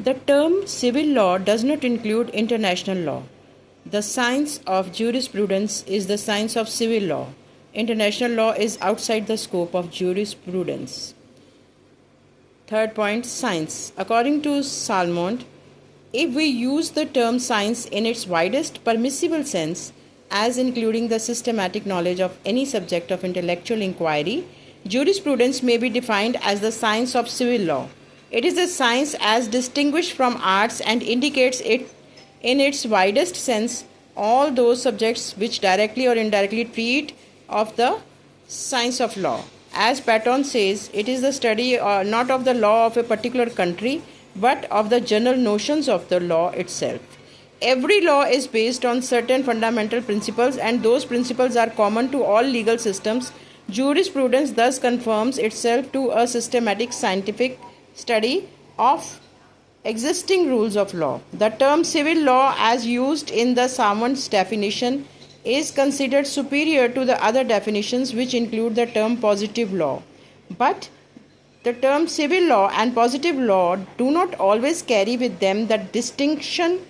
The term civil law does not include international law. The science of jurisprudence is the science of civil law. International law is outside the scope of jurisprudence. Third point, science. According to Salmond, if we use the term science in its widest permissible sense, as including the systematic knowledge of any subject of intellectual inquiry, jurisprudence may be defined as the science of civil law. It is a science as distinguished from arts and indicates it in its widest sense all those subjects which directly or indirectly treat of the science of law. As Patton says, it is the study not of the law of a particular country, but of the general notions of the law itself. Every law is based on certain fundamental principles, and those principles are common to all legal systems. Jurisprudence thus conforms itself to a systematic scientific study of existing rules of law. The term civil law, as used in the Salmond's definition, is considered superior to the other definitions which include the term positive law. But the term civil law and positive law do not always carry with them the distinction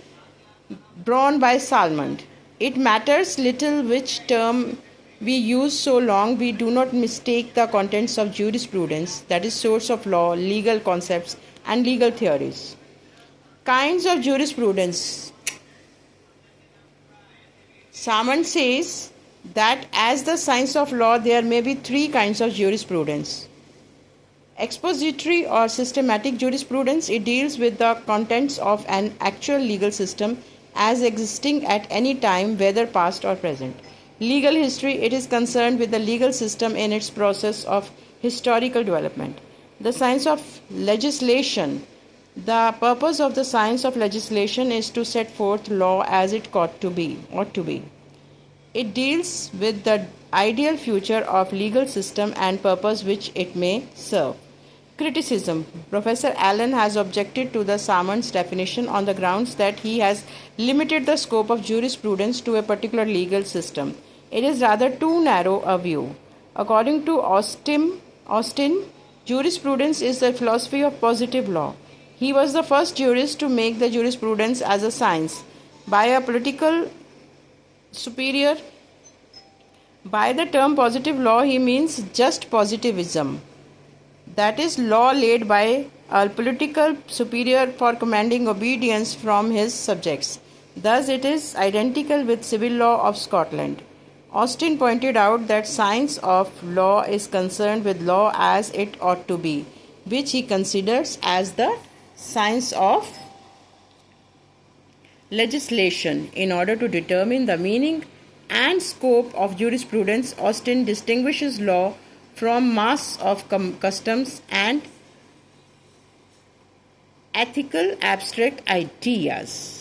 drawn by Salmond. It matters little which term we use so long we do not mistake the contents of jurisprudence, that is, source of law, legal concepts, and legal theories. Kinds of jurisprudence. Salmond says that as the science of law, there may be three kinds of jurisprudence. Expository or systematic jurisprudence, it deals with the contents of an actual legal system as existing at any time, whether past or present. Legal history, it is concerned with the legal system in its process of historical development. The science of legislation. The purpose of the science of legislation is to set forth law as it ought to be. It deals with the ideal future of legal system and purpose which it may serve. Criticism. Professor Allen has objected to the Salmond's definition on the grounds that he has limited the scope of jurisprudence to a particular legal system. It is rather too narrow a view. According to Austin, jurisprudence is the philosophy of positive law. He was the first jurist to make the jurisprudence as a science. By a political superior, by the term positive law, he means just positivism. That is, law laid by a political superior for commanding obedience from his subjects. Thus, it is identical with civil law of Scotland. Austin pointed out that science of law is concerned with law as it ought to be, which he considers as the science of legislation. In order to determine the meaning and scope of jurisprudence, Austin distinguishes law from mass of customs and ethical abstract ideas.